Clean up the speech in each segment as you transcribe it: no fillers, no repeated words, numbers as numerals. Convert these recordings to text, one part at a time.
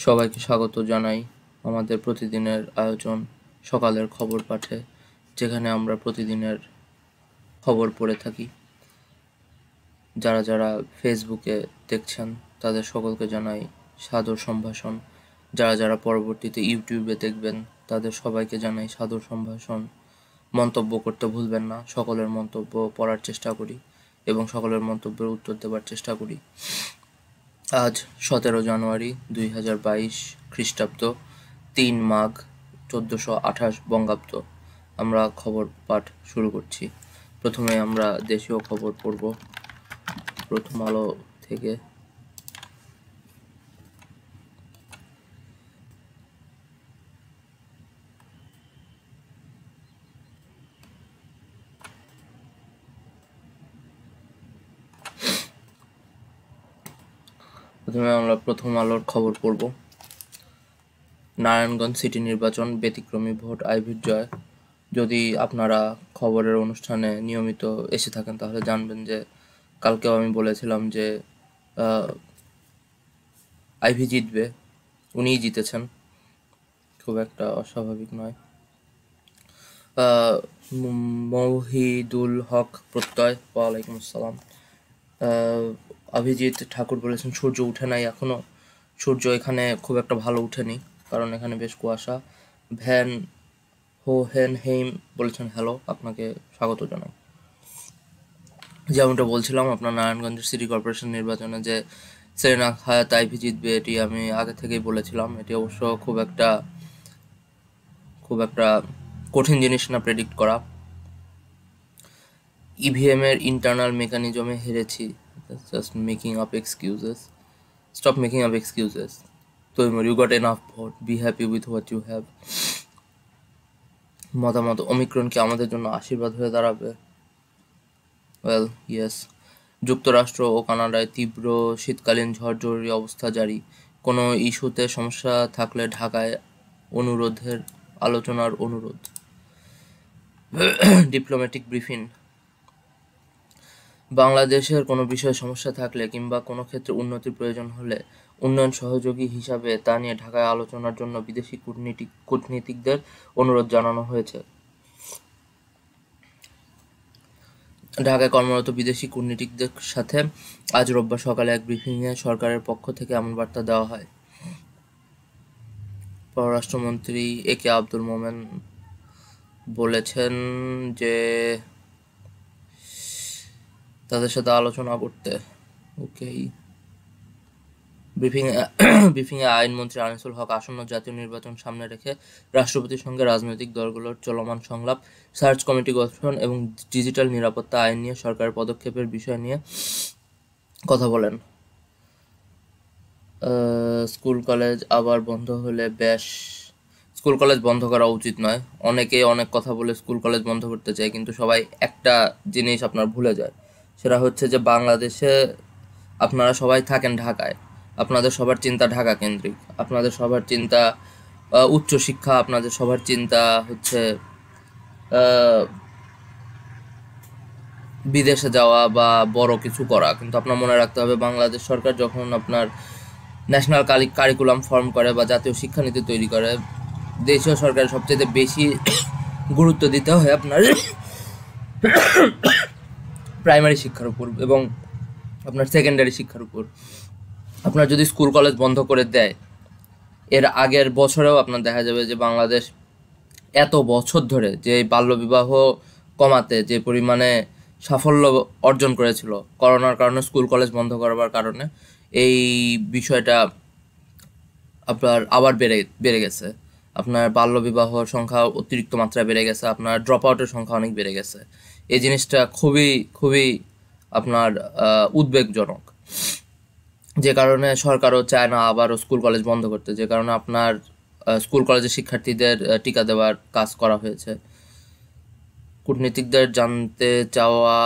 সবাইকে স্বাগত জানাই আমাদের প্রতিদিনের আয়োজন সকালের খবর পাঠে, যেখানে আমরা প্রতিদিনের খবর পড়ে থাকি। যারা যারা ফেসবুকে দেখছেন তাদের সকলকে জানাই সাদর সম্ভাষণ। যারা যারা পরবর্তীতে ইউটিউবে দেখবেন তাদের সবাইকে জানাই সাদর সম্ভাষণ। মন্তব্য করতে ভুলবেন না। সকলের মন্তব্য পড়ার চেষ্টা করি এবং সকলের মন্তব্যের উত্তর দেওয়ার চেষ্টা করি। আজ 17 জানুয়ারি 2022 খ্রিস্টাব্দ, 3 মাঘ 1428 বঙ্গাব্দ। আমরা খবর পাঠ শুরু করছি। প্রথমে আমরা দেশীয় খবর পড়ব প্রথম আলো থেকে। প্রথমে আমরা প্রথম আলোর খবর পড়ব। নারায়ণগঞ্জ সিটি নির্বাচন, ব্যতিক্রমী ভোট, আইভীর জয়। যদি আপনারা খবরের অনুষ্ঠানে নিয়মিত এসে থাকেন তাহলে জানবেন যে কালকেও আমি বলেছিলাম যে আইভী জিতবে। উনিই জিতেছেন, খুব একটা অস্বাভাবিক নয়। মহিদুল হক প্রত্যয়, ওয়ালাইকুম আসসালাম। অভিজিৎ ঠাকুর বলেছেন সূর্য উঠে নাই এখনো। সূর্য এখানে খুব একটা ভালো উঠেনি, কারণ এখানে বেশ কুয়াশা। ভ্যান হোহেনহেইম বলেছেন হ্যালো, আপনাকে স্বাগত জানাই। যেমনটা বলছিলাম, আপনার নারায়ণগঞ্জের সিটি কর্পোরেশন নির্বাচনে যে সেরেনা হায়াত আইভী জিতবে এটি আমি আগে থেকেই বলেছিলাম। এটি অবশ্য খুব একটা কঠিন জিনিস না প্রেডিক্ট করা। ইভিএম এর ইন্টারনাল মেকানিজমে হেরেছি। Just making up excuses. Stop making up excuses. Taimur, you got enough vote, be happy with what you have. মতামত, ওমিক্রন কি আমাদের জন্য আশীর্বাদ হয়ে দাঁড়াবে? Well, yes. যুক্তরাষ্ট্র ও কানাডায় তীব্র শীতকালীন ঝড়, জরুরি অবস্থা জারি। কোনো ইস্যুতে সমস্যা থাকলে ঢাকায় আলোচনার অনুরোধ। Diplomatic briefing. বাংলাদেশের কোনো বিষয়ে সমস্যা থাকলে কিংবা কোনো ক্ষেত্রে উন্নতির প্রয়োজন হলে উন্নয়ন সহযোগী হিসাবে তা নিয়ে ঢাকায় আলোচনার জন্য বিদেশি কূটনীতিকদের অনুরোধ জানানো হয়েছে। ঢাকায় কর্মরত বিদেশি কূটনীতিকদের সাথে আজ রোববার সকালে এক ব্রিফিংয়ে সরকারের পক্ষ থেকে এমন বার্তা দেওয়া হয়। পররাষ্ট্রমন্ত্রী এ.কে আব্দুল মোমেন বলেছেন যে তাদের সাথে আলোচনা করতে। ওকেই। ব্রিফিংয়ে আইনমন্ত্রী আনিসুল হক আসন্ন জাতীয় নির্বাচন সামনে রেখে রাষ্ট্রপতির সঙ্গে রাজনৈতিক দলগুলোর চলমান সংলাপ, সার্চ কমিটি গঠন এবং ডিজিটাল নিরাপত্তা আইন নিয়ে সরকারের পদক্ষেপের বিষয় নিয়ে কথা বলেন। স্কুল কলেজ আবার বন্ধ হলে স্কুল কলেজ বন্ধ করা উচিত নয়। অনেকে অনেক কথা বলে স্কুল কলেজ বন্ধ করতে চায়, কিন্তু সবাই একটা জিনিস আপনার ভুলে যায়। সেটা হচ্ছে যে বাংলাদেশে আপনারা সবাই থাকেন ঢাকায়, আপনাদের সবার চিন্তা ঢাকা কেন্দ্রিক, আপনাদের সবার চিন্তা উচ্চশিক্ষা, আপনাদের সবার চিন্তা হচ্ছে বিদেশে যাওয়া বা বড় কিছু করা। কিন্তু আপনার মনে রাখতে হবে, বাংলাদেশ সরকার যখন আপনার ন্যাশনাল কারিকুলাম ফর্ম করে বা জাতীয় শিক্ষানীতি তৈরি করে, দেশীয় সরকারের সবচেয়ে বেশি গুরুত্ব দিতে হয় আপনার প্রাইমারি শিক্ষার উপর এবং আপনার সেকেন্ডারি শিক্ষার উপর। আপনার যদি স্কুল কলেজ বন্ধ করে দেয়, এর আগের বছরেও আপনার দেখা যাবে যে বাংলাদেশ এত বছর ধরে যে বাল্যবিবাহ কমাতে যে পরিমাণে সাফল্য অর্জন করেছিল, করোনার কারণে স্কুল কলেজ বন্ধ করবার কারণে এই বিষয়টা আপনার আবার বেড়ে গেছে। আপনার বাল্যবিবাহর সংখ্যা অতিরিক্ত মাত্রায় বেড়ে গেছে, আপনার ড্রপ আউটের সংখ্যা অনেক বেড়ে গেছে। এই জিনিসটা খুবই খুবই আপনার উদ্বেগজনক, যে কারণে সরকারও চায় না আবারও স্কুল কলেজ বন্ধ করতে, যে কারণে আপনার স্কুল কলেজের শিক্ষার্থীদের টিকা দেওয়ার কাজ করা হয়েছে। কূটনীতিকদের জানতে চাওয়া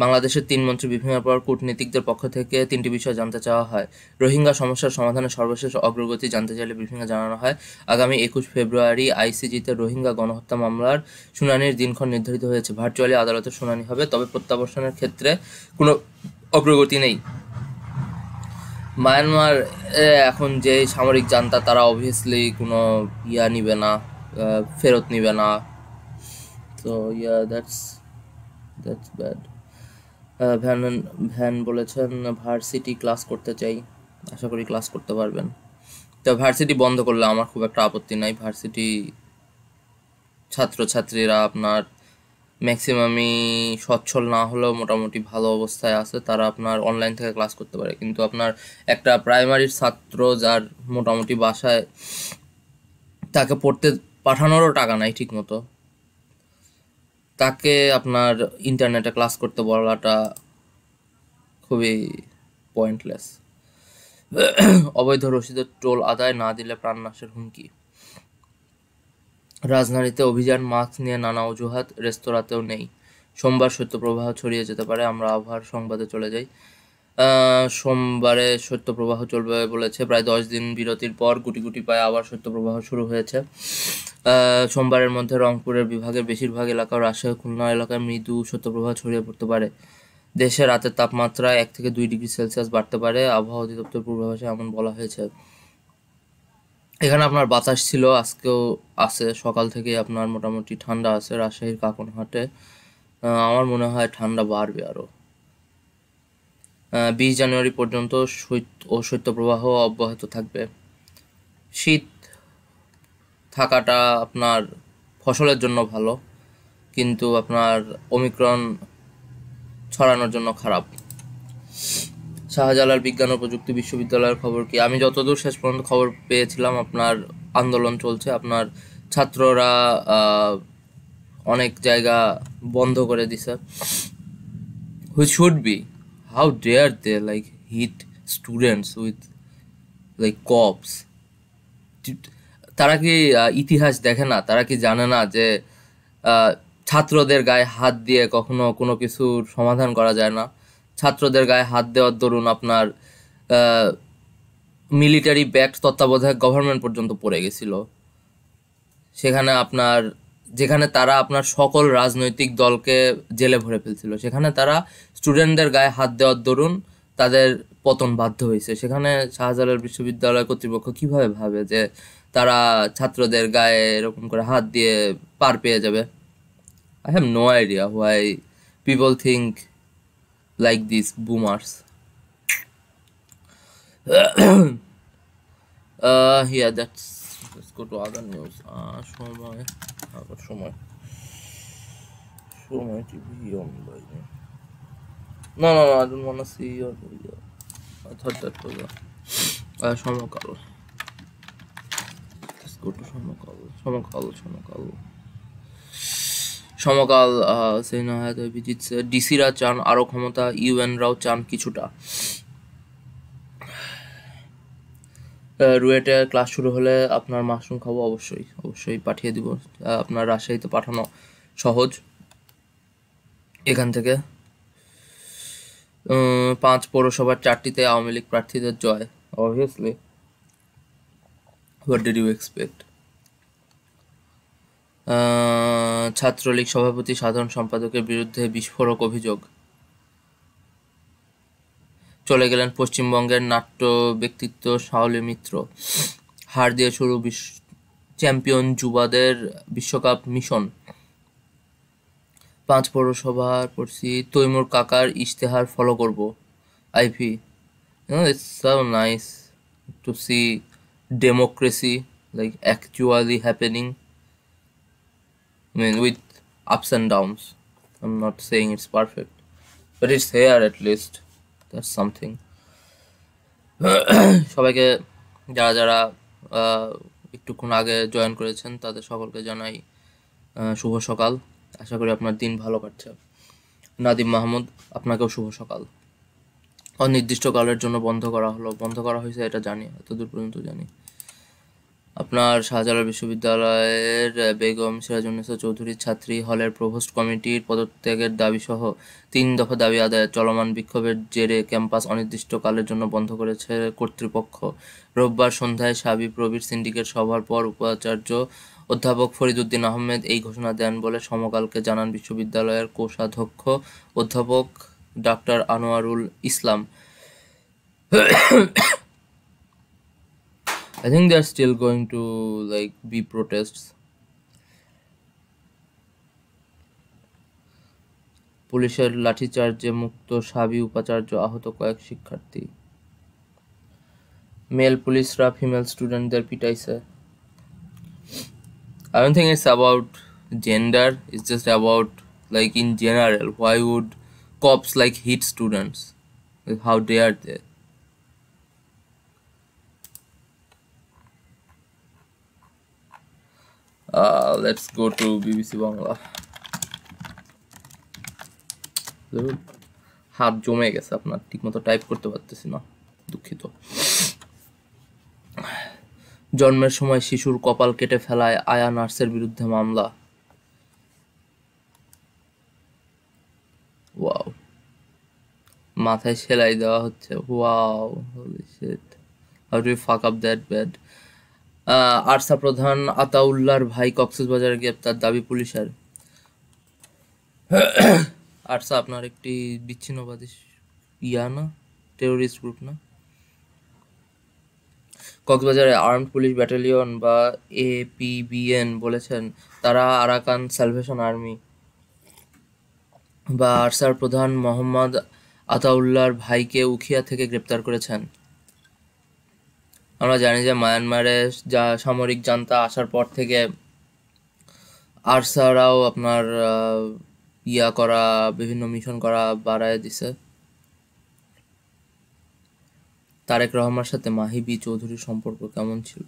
বাংলাদেশের 3 মন্ত্রী ব্রিফিংয়ের পর কূটনীতিকদের পক্ষ থেকে 3টি বিষয় জানতে চাওয়া হয়। রোহিঙ্গা সমস্যার সমাধানে সর্বশেষ অগ্রগতি জানতে চাইলে ব্রিফিংয়ে জানানো হয়, আগামী 21 ফেব্রুয়ারি আইসিজিতে রোহিঙ্গা গণহত্যা মামলার শুনানির দিনক্ষণ নির্ধারিত হয়েছে। ভার্চুয়ালি আদালতে শুনানি হবে, তবে প্রত্যাবাসনের ক্ষেত্রে কোনো অগ্রগতি নেই। মায়ানমার এখন যে সামরিক জান্তা তারা অবভিয়াসলি কোনো নিবে না, ফেরত নিবে না। তো দ্যাটস ব্যাড। ভ্যান ভ্যান বলেছেন ভার্সিটি ক্লাস করতে চাই, আশা করি ক্লাস করতে পারবেন। তো ভার্সিটি বন্ধ করলে আমার খুব একটা আপত্তি নাই। ভার্সিটি ছাত্রছাত্রীরা আপনার ম্যাক্সিমামই সচ্ছল না হলেও মোটামুটি ভালো অবস্থায় আছে, তারা আপনার অনলাইন থেকে ক্লাস করতে পারে। কিন্তু আপনার একটা প্রাইমারির ছাত্র যার মোটামুটি বাসায় তাকে পড়তে পাঠানোরও টাকা নাই ঠিক মতো, তাকে আপনার ইন্টারনেটে ক্লাস করতে বলাটা খুবই পয়েন্টলেস। অবৈধ রসিদের টোল আদায় না দিলে প্রাণনাশের হুমকি। রাজধানীতে অভিযান, মাস্ক নিয়ে নানা অজুহাত, রেস্তোরাঁতেও নেই। সোমবার শৈত্যপ্রবাহ ছড়িয়ে যেতে পারে। আমরা আবহাওয়ার সংবাদে চলে যাই। সোমবারে শৈত্যপ্রবাহ চলবে বলেছে। প্রায় 10 দিন বিরতির পর গুটি গুটি পায়ে আবার শৈত্যপ্রবাহ শুরু হয়েছে। সোমবারের মধ্যে রংপুরের বিভাগের বেশিরভাগ এলাকা, রাজশাহী, খুলনা এলাকায় মৃদু শৈত্যপ্রবাহ ছড়িয়ে পড়তে পারে। দেশে রাতের তাপমাত্রা 1 থেকে 2 ডিগ্রি সেলসিয়াস বাড়তে পারে, আবহাওয়া অধিদপ্তর পূর্বাভাসে এমন বলা হয়েছে। এখানে আপনার বাতাস ছিল, আজকেও আছে, সকাল থেকে আপনার মোটামুটি ঠান্ডা আছে। রাজশাহীর কাকনহাটে আমার মনে হয় ঠান্ডা বাড়বে আরও। 20 জানুয়ারি পর্যন্ত শৈত্যপ্রবাহ অব্যাহত থাকবে। শীত থাকাটা আপনার ফসলের জন্য ভালো, কিন্তু আপনার ওমিক্রন ছড়ানোর জন্য খারাপ। শাহজালাল বিজ্ঞান ও প্রযুক্তি বিশ্ববিদ্যালয়ের খবর কি? আমি যতদূর শেষ পর্যন্ত খবর পেয়েছিলাম আপনার আন্দোলন চলছে, আপনার ছাত্ররা অনেক জায়গা বন্ধ করে দিছে। Which should be, how dare they like hit students with like cops. তারা কি ইতিহাস দেখে না? তারা কি জানে না যে ছাত্রদের গায়ে হাত দিয়ে কখনো কোনো কিছুর সমাধান করা যায় না? ছাত্রদের গায়ে হাত দেওয়ার দরুন আপনার মিলিটারি ব্যাক্ট তত্ত্বাবধায়ক গভর্নমেন্ট পর্যন্ত পড়ে গেছিল। সেখানে আপনার যেখানে তারা আপনার সকল রাজনৈতিক দলকে জেলে ভরে ফেলছিল, সেখানে তারা স্টুডেন্টদের গায়ে হাত দেওয়ার দরুন তাদের পতন বাধ্য হয়েছে। সেখানে শাহজালাল বিশ্ববিদ্যালয় কর্তৃপক্ষ কিভাবে ভাবে যে তারা ছাত্রদের গায়ে এরকম করে হাত দিয়ে পার পেয়ে যাবে? I have no idea why people think like these boomers. Yeah, let's go to other news. সময় TV online. No, I don't want to see your video. I thought that was Samakal. Let's go to সমকাল সেনা বিজিত ডিসিরা চান আরো ক্ষমতা, ইউএনরাও চান কিছুটা। রুয়েটে class শুরু হলে আপনার মাশরুম খাবো, অবশ্যই পাঠিয়ে দিব। আপনার রাজশাহীতে পাঠানো সহজ এখান থেকে। 5 পৌরসভার 4টিতে আওয়ামী লীগ প্রার্থীদের জয়, obviously. What did you expect? Chhatra League সভাপতি, সাধারণ সম্পাদকের বিরুদ্ধে বিস্ফোরক অভিযোগ। চলে গেলেন পশ্চিমবঙ্গের নাট্য ব্যক্তিত্ব শাওলি মিত্র। হার দিয়ে শুরু চ্যাম্পিয়ন যুবাদের বিশ্বকাপ মিশন। 5 পৌরসভার পড়ছি, তৈমুর কাকার ইশতেহার ফলো করব। আইভি, it's so nice to see democracy like actually happening. I mean, with ups and downs. I'm not saying it's perfect, but it's here at least. That's something. সবাইকে যারা একটুক্ষণ আগে জয়েন করেছেন তাদের সকলকে জানাই শুভ সকাল। আশা করি আপনার দিন ভালো কাটছে। নাদিম মাহমুদ, আপনাকেও শুভ সকাল। অনির্দিষ্টকালের জন্য বন্ধ করা হয়েছে এটা জানি, এতদূর পর্যন্ত জানি। আপনার শাহজালাল বিশ্ববিদ্যালয়ের বেগম সিরাজুন্নেসা চৌধুরীর ছাত্রী হলের প্রভোস্ট কমিটির পদত্যাগের দাবিসহ 3 দফা দাবি আদায়ে চলমান বিক্ষোভের জেরে ক্যাম্পাস অনির্দিষ্টকালের জন্য বন্ধ করেছে কর্তৃপক্ষ। রোববার সন্ধ্যায় শাবিপ্রবির সিন্ডিকেট সভার পর উপাচার্য অধ্যাপক ফরিদ উদ্দিন আহমেদ এই ঘোষণা দেন বলে সমকালকে জানান বিশ্ববিদ্যালয়ের কোষাধ্যক্ষ অধ্যাপক doctor Anwarul Islam. I think they're still going to be protests. পুলিশের লাঠিচার্জে মুক্ত সাবি উপাচার্য, আহত কয়েক শিক্ষার্থী। মেল পুলিশরা ফিমেল স্টুডেন্টদের পিটাইছে। I don't think it's about gender, it's just about in general, why would cops hit students? How dare they? Let's go to BBC Bangla. হাত জমে গেছে আপনার, ঠিক মতো টাইপ করতে পারতেছি না, দুঃখিত। জন্মের সময় শিশুর কপাল কেটে ফেলায় আয়া নার্সের বিরুদ্ধে মামলা। ওয়াও, মাথায় সেলাই দেওয়া হচ্ছে। Wow, holy shit, how do you fuck up that bad? ARSA প্রধান আতাউল্লাহর ভাই কক্সবাজারে গ্রেপ্তার, দাবি পুলিশের। আরসা আপনার একটি বিচ্ছিন্নবাদী না, টেরোরিস্ট গ্রুপ না? কক্সবাজারে আর্মড পুলিশ ব্যাটালিয়ন বা APBN বলেছেন তারা আরাকান স্যালভেশন আর্মি বা আরসার প্রধান মোহাম্মদ আতাউল্লাহর ভাইকে উখিয়া থেকে গ্রেপ্তার করেছেন। আমরা জানি যে মায়ানমারে সামরিক জান্তা আসার পর থেকে আরসারাও আপনার বিভিন্ন মিশন করা বাড়ায় দিছে। তারেক রহমানের সাথে মাহি চৌধুরীর সম্পর্ক কেমন ছিল?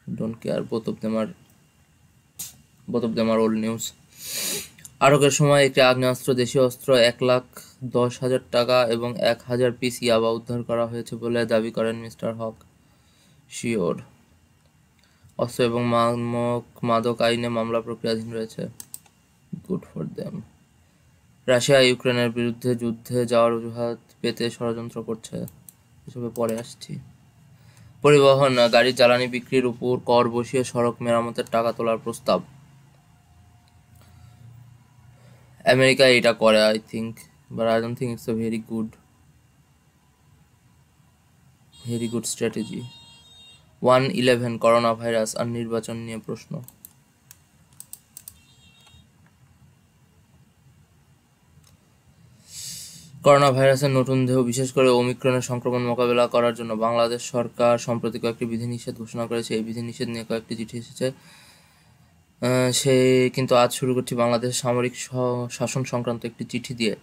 Don't care, both of them are old news. আটকের সময় একটি আগ্নেয়াস্ত্র, দেশীয় অস্ত্র, 1,10,000 টাকা এবং 1,000 পিস ইয়াবা উদ্ধার করা হয়েছে বলে দাবি করেন মিস্টার হক। শিওর। অস্ত্র এবং মাদক আইনে মামলা প্রক্রিয়াধীন রয়েছে। Good for them. রাশিয়া ইউক্রেনের বিরুদ্ধে যুদ্ধে যাওয়ার অজুহাত পেতে ষড়যন্ত্র করছে, এসবে পরে আসছি। পরিবহন, গাড়ির জ্বালানি বিক্রির উপর কর বসিয়ে সড়ক মেরামতের টাকা তোলার প্রস্তাব। আমেরিকা এটা করে, I think, but I don't think it's a very good strategy. 1/11, corona virus আর নির্বাচন নিয়ে প্রশ্ন। করোনা ভাইরাসের নতুন দেহ, বিশেষ করে ওমিক্রনের সংক্রমণ মোকাবেলা করার জন্য বাংলাদেশ সরকার সম্প্রতি কয়েকটি বিধিনিষেধ ঘোষণা করেছে। এই বিধিনিষেধ নিয়ে কয়েকটি চিঠি এসেছে। কিন্তু আজ শুরু করছি বাংলাদেশ সামরিক শাসন সংক্রান্ত একটি চিঠি দিয়ে।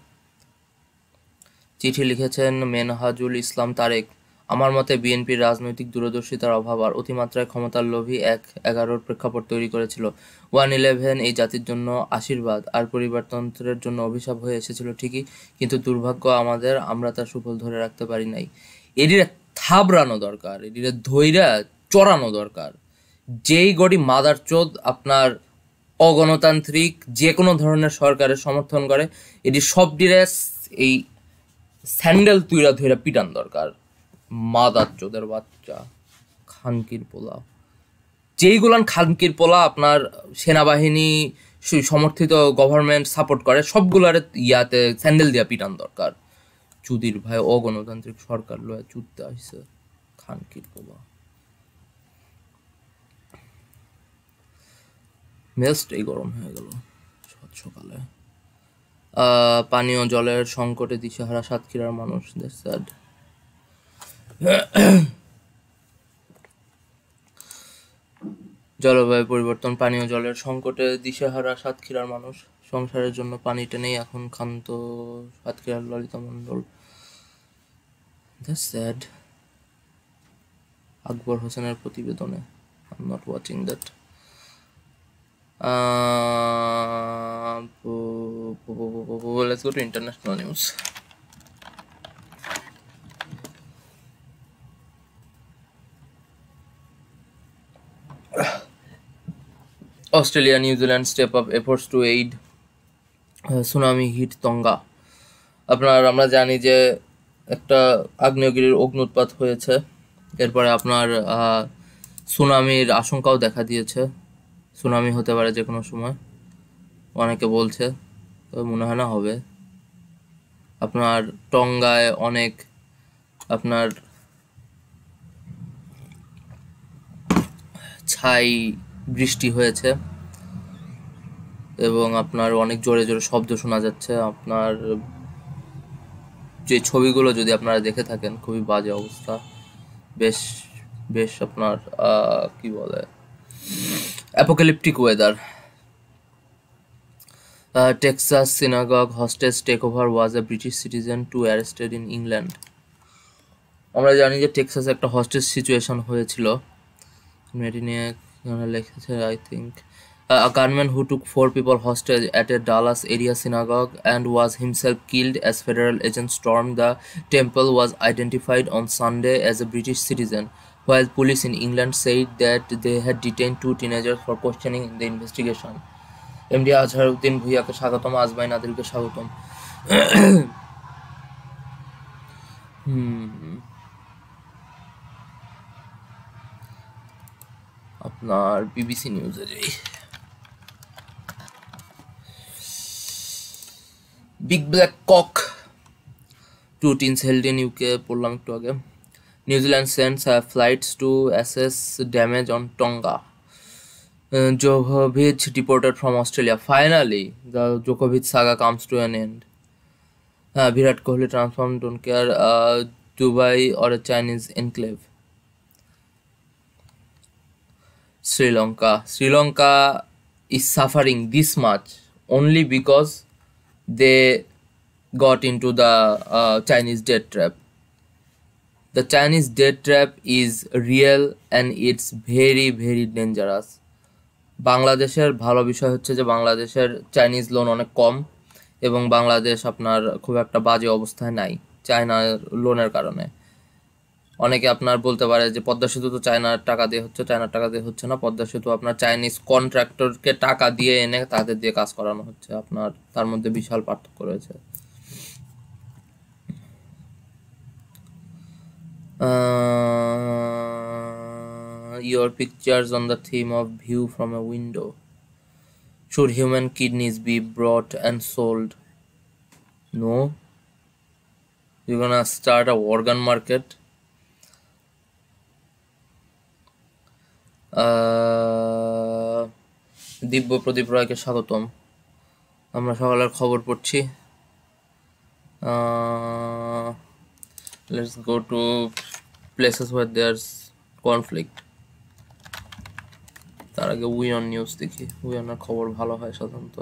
চিঠি লিখেছেন মেনহাজুল ইসলাম তারেক। আমার মতে বিএনপির রাজনৈতিক দূরদর্শিতার অভাব আর অতিমাত্রায় ক্ষমতার লোভী 1/11 প্রেক্ষাপট তৈরি করেছিল। 1/11 এই জাতির জন্য আশীর্বাদ আর পরিবারতন্ত্রের জন্য অভিশাপ হয়ে এসেছিল ঠিকই, কিন্তু দুর্ভাগ্য আমাদের, আমরা তার সুফল ধরে রাখতে পারি নাই। এটিরে থাবড়ানো দরকার, এটিরে ধৈর্য চড়ানো দরকার। যেই গড়ি মাদারচোদ আপনার অগণতান্ত্রিক যে কোনো ধরনের সরকারের সমর্থন করে, এটি সব ডিরেস এই স্যান্ডেল তুইরা ধৈরা পিটান দরকার। মাদারচোদের বাচ্চা, খানকির পোলা, যেইগুলান খানকির পোলা আপনার সেনাবাহিনী সমর্থিত গভর্নমেন্ট সাপোর্ট করে, সবগুলার ইয়াতে স্যান্ডেল দিয়া পিটান দরকার। চুদির ভাই অগণতান্ত্রিক সরকার লয়া চুদতে আসছে, খানকির পোলা। মেজাজটাই গরম হয়ে গেল সকালে। পানীয় জলের সংকটে দিশেহারা সাতক্ষীরার মানুষ। জলবায়ু পরিবর্তন, পানীয় জলের সংকটে দিশেহারা সাতক্ষীরার মানুষ। সংসারের জন্য পানিটা নেই এখন ক্ষান্ত সাতক্ষীরার ললিতা মণ্ডল। স্যাড। আকবর হোসেনের প্রতিবেদনে। I'm not watching that. Let's go to international news. Australia, New Zealand step up efforts to aid tsunami hit Tonga. আমরা জানি যে একটা আগ্নেয়গিরির অগ্ন্যুৎপাত হয়েছে, এরপরে আপনার সুনামির আশঙ্কাও দেখা দিয়েছে। সুনামি হতে পারে যে কোনো সময়, অনেকে বলছে, তবে মনে হয় না হবে। আপনার টঙ্গায় অনেক আপনার ছাই বৃষ্টি হয়েছে এবং আপনার অনেক জোরে জোরে শব্দ শোনা যাচ্ছে। আপনার যে ছবিগুলো যদি আপনারা দেখে থাকেন, খুবই বাজে অবস্থা। বেশ বেশ আপনার কি বলে, অ্যাপোক্যালিপটিক weather. Texas synagogue hostage takeover was a British citizen too arrested in England. আমরা জানি যে টেক্সাসে একটা হস্টেজ সিচুয়েশন হয়েছিল। এটি নিয়ে লিখেছে, I think, a gunman who took 4 people hostage at a Dallas area synagogue and was himself killed as federal agents stormed the temple was identified on Sunday as a British citizen, while police in England said that they had detained 2 teenagers for questioning in the investigation. MD Azharuddin ভুঁইয়াকে স্বাগতম, আজমাইন আদিলকে স্বাগতম। আপনার BBC নিউজে যাই। Big black cock, 2 teens held in UK, পড়লাম একটু আগে। New Zealand sends flights to assess damage on Tonga. Djokovic deported from Australia. Finally, the Djokovic saga comes to an end. Virat Kohli transformed, don't care, Dubai or a Chinese enclave. Sri Lanka is suffering this much only because they got into the Chinese debt trap. The Chinese debt trap is real and it's very very dangerous. বাংলাদেশের ভালো বিষয় হচ্ছে যে বাংলাদেশের Chinese loan অনেক কম এবং বাংলাদেশ আপনার খুব একটা বাজে অবস্থায় নাই চায়নার লোনের কারণে। অনেকে আপনার বলতে পারে যে পদ্মা সেতু তো চায়নার টাকা দিয়ে হচ্ছে না। পদ্মা সেতু আপনার চাইনিজ কন্ট্রাক্টরকে টাকা দিয়ে এনে তাদের দিয়ে কাজ করানো হচ্ছে। আপনার তার মধ্যে বিশাল পার্থক্য রয়েছে। Your pictures on the theme of view from a window. Should human kidneys be bought and sold? No. You're gonna start a organ market. দিব্য প্রদীপ রায়কে স্বাগতম। আমরা সকালের খবর পড়ছি। Let's go to places where there's conflict. তার আগে উইয়ন news দেখি। উইয়নের খবর ভালো হয় সাধারণত।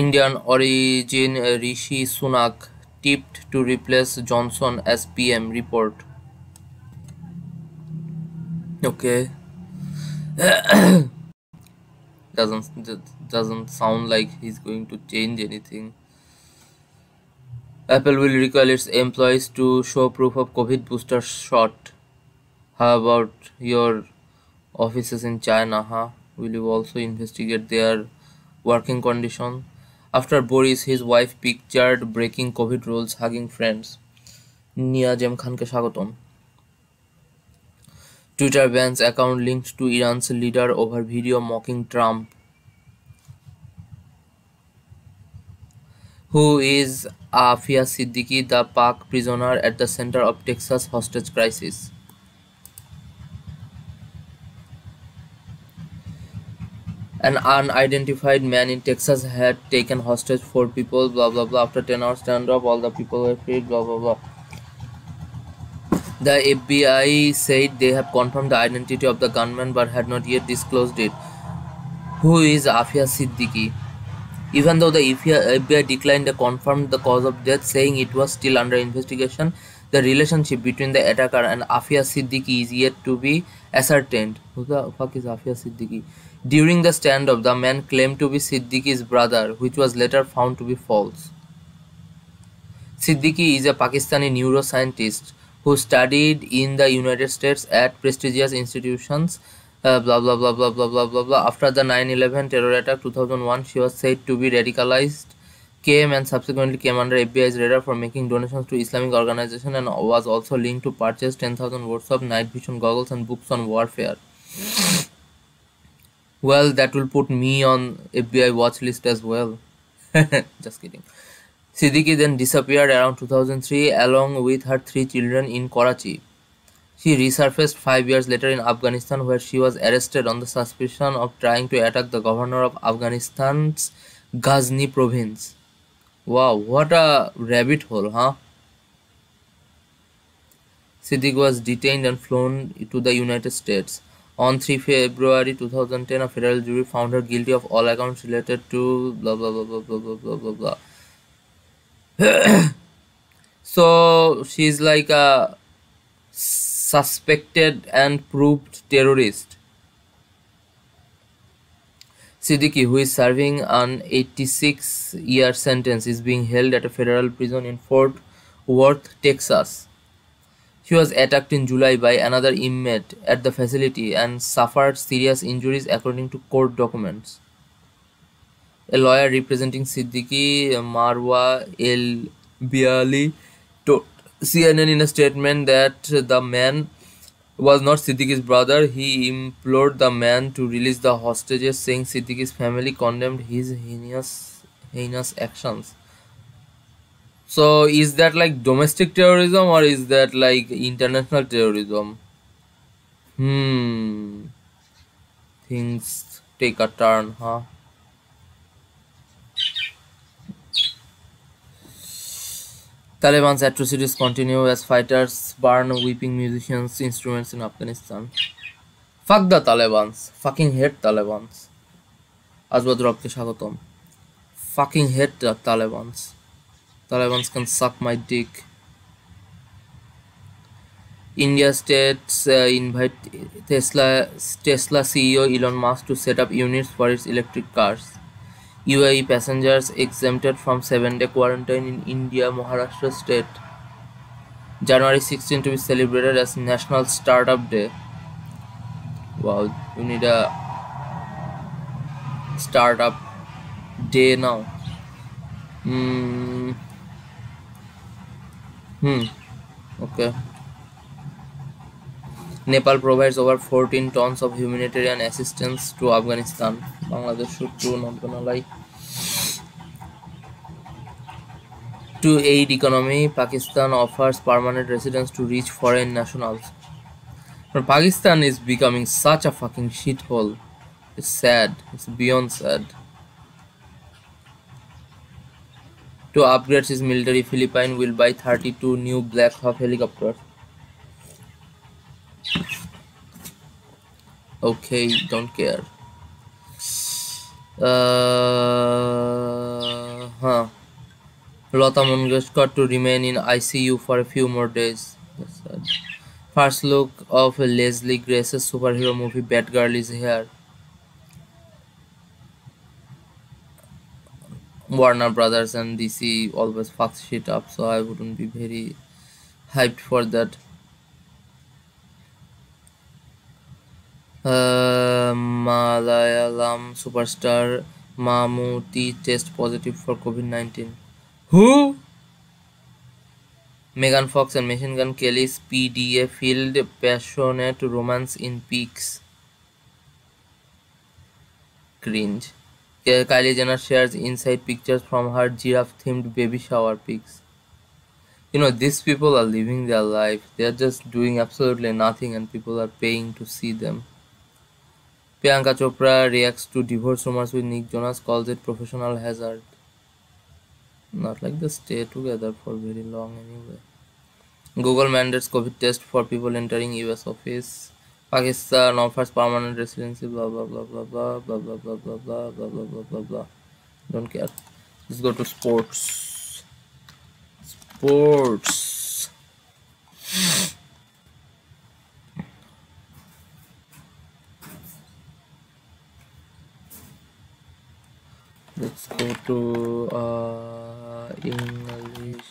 Indian origin Rishi Sunak tipped to replace Johnson as PM, report. Okay. doesn't sound like he's going to change anything. Apple will require its employees to show proof of COVID booster shot. How about your offices in China, huh? Will you also investigate their working condition? After Boris, his wife pictured breaking COVID rules, hugging friends. Nia Jem Khanke স্বাগতম। Twitter bans account linked to Iran's leader over video mocking Trump. Who is Afia Siddiqui, the Pak prisoner at the center of Texas hostage crisis? An unidentified man in Texas had taken hostage 4 people, blah blah blah. After 10 hours standoff, all the people were freed, blah blah blah. The FBI said they have confirmed the identity of the gunman but had not yet disclosed it. Who is Afia Siddiqui? Even though the FBI declined to confirm the cause of death, saying it was still under investigation, the relationship between the attacker and Afia Siddiqui is yet to be ascertained. Who the fuck is Afia Siddiqui? During the standoff, the man claimed to be Siddiqui's brother, which was later found to be false. Siddiqui is a Pakistani neuroscientist who studied in the United States at prestigious institutions, blah blah blah blah blah blah blah blah. After the 9/11 terror attack 2001, she was said to be radicalized, came and subsequently came under FBI's radar for making donations to Islamic organization and was also linked to purchase 10,000 worth of night vision goggles and books on warfare. Well, that will put me on FBI watch list as well. Just kidding. Siddiqui then disappeared around 2003 along with her 3 children in Karachi. She resurfaced 5 years later in Afghanistan, where she was arrested on the suspicion of trying to attack the governor of Afghanistan's Ghazni province. Wow, what a rabbit hole, huh? Siddiq was detained and flown to the United States. On 3 February 2010, a federal jury found her guilty of all accounts related to blah blah blah blah blah blah blah blah blah. So she's like a suspected and proved terrorist. Siddiqui, who is serving an 86-year sentence, is being held at a federal prison in Fort Worth, Texas. She was attacked in July by another inmate at the facility and suffered serious injuries according to court documents. A lawyer representing Siddiqui, Marwa El Biali, told CNN in a statement that the man was not Siddiqui's brother. He implored the man to release the hostages, saying Siddiqui's family condemned his heinous actions. So, is that like domestic terrorism or is that like international terrorism? Hmm, things take a turn, huh? Taliban's atrocities continue as fighters burn weeping musicians' instruments in Afghanistan. Fuck the Talibans. Fucking hate Talibans. Azwad Rockke Shagotom. Fucking hate the Talibans. Talibans can suck my dick. India states invite Tesla CEO Elon Musk to set up units for its electric cars. UAE passengers exempted from 7-day quarantine in India, Maharashtra state. January 16 to be celebrated as National Startup Day. Wow, you need a startup day now. Okay. Nepal provides over 14 tons of humanitarian assistance to Afghanistan. Bangladesh should too, not gonna lie. To aid economy, Pakistan offers permanent residence to rich foreign nationals. But Pakistan is becoming such a fucking shithole. It's sad. It's beyond sad. To upgrade its military, Philippines will buy 32 new Black Hawk helicopters. Okay, don't care. Lata Mangeshkar to remain in ICU for a few more days. That's sad. First look of Leslie Grace's superhero movie Batgirl is here. Warner Brothers and DC always fucks shit up, so I wouldn't be very hyped for that. Malayalam superstar Mammootty test positive for COVID-19. Who? Megan Fox and Machine Gun Kelly's PDA filled passionate romance in pics. Cringe. Kylie Jenner shares inside pictures from her giraffe-themed baby shower pics. You know, these people are living their life. They are just doing absolutely nothing and people are paying to see them. Priyanka Chopra reacts to divorce rumors with Nick Jonas, calls it professional hazard. Not like they stay together for very long anyway. Google mandates COVID test for people entering US office. Pakistan offers permanent residency, blah blah blah blah blah blah blah blah blah blah blah blah blah blah blah. Don't care. Let's go to sports. Sports. Let's go to English.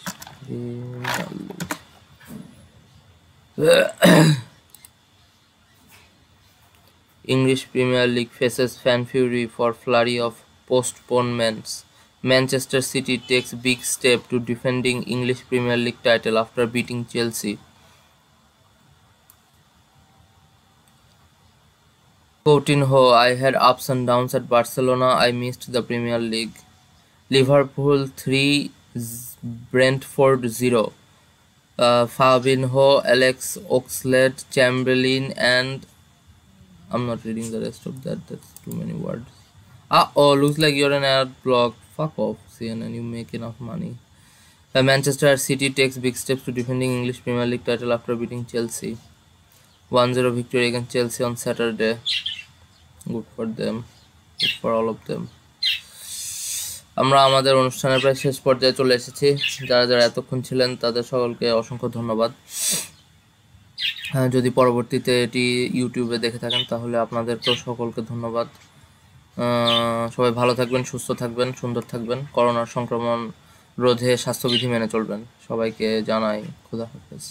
English Premier League faces fan fury for flurry of postponements. Manchester City takes big step to defending English Premier League title after beating Chelsea. Coutinho, I had ups and downs at Barcelona. I missed the Premier League. Liverpool 3 Brentford 0. Fabinho, Alex Oxlade-Chamberlain, and I'm not reading the rest of that. That's too many words. Oh, looks like you're an ad block. Fuck off, CNN. You make enough money. Manchester City takes big steps to defending English Premier League title after beating Chelsea. 1-0 victory against Chelsea on Saturday. Good for them. Good for all of them. আমরা আমাদের অনুষ্ঠানের প্রায় শেষ পর্যায়ে চলে এসেছি। যারা যারা এতক্ষণ ছিলেন তাদের সকলকে অসংখ্য ধন্যবাদ। যদি পরবর্তীতে এটি ইউটিউবে দেখে থাকেন তাহলে আপনাদেরকেও সকলকে ধন্যবাদ। সবাই ভালো থাকবেন, সুস্থ থাকবেন, সুন্দর থাকবেন, করোনার সংক্রমণ রোধে স্বাস্থ্যবিধি মেনে চলবেন। সবাইকে জানাই খোদা হাফেজ।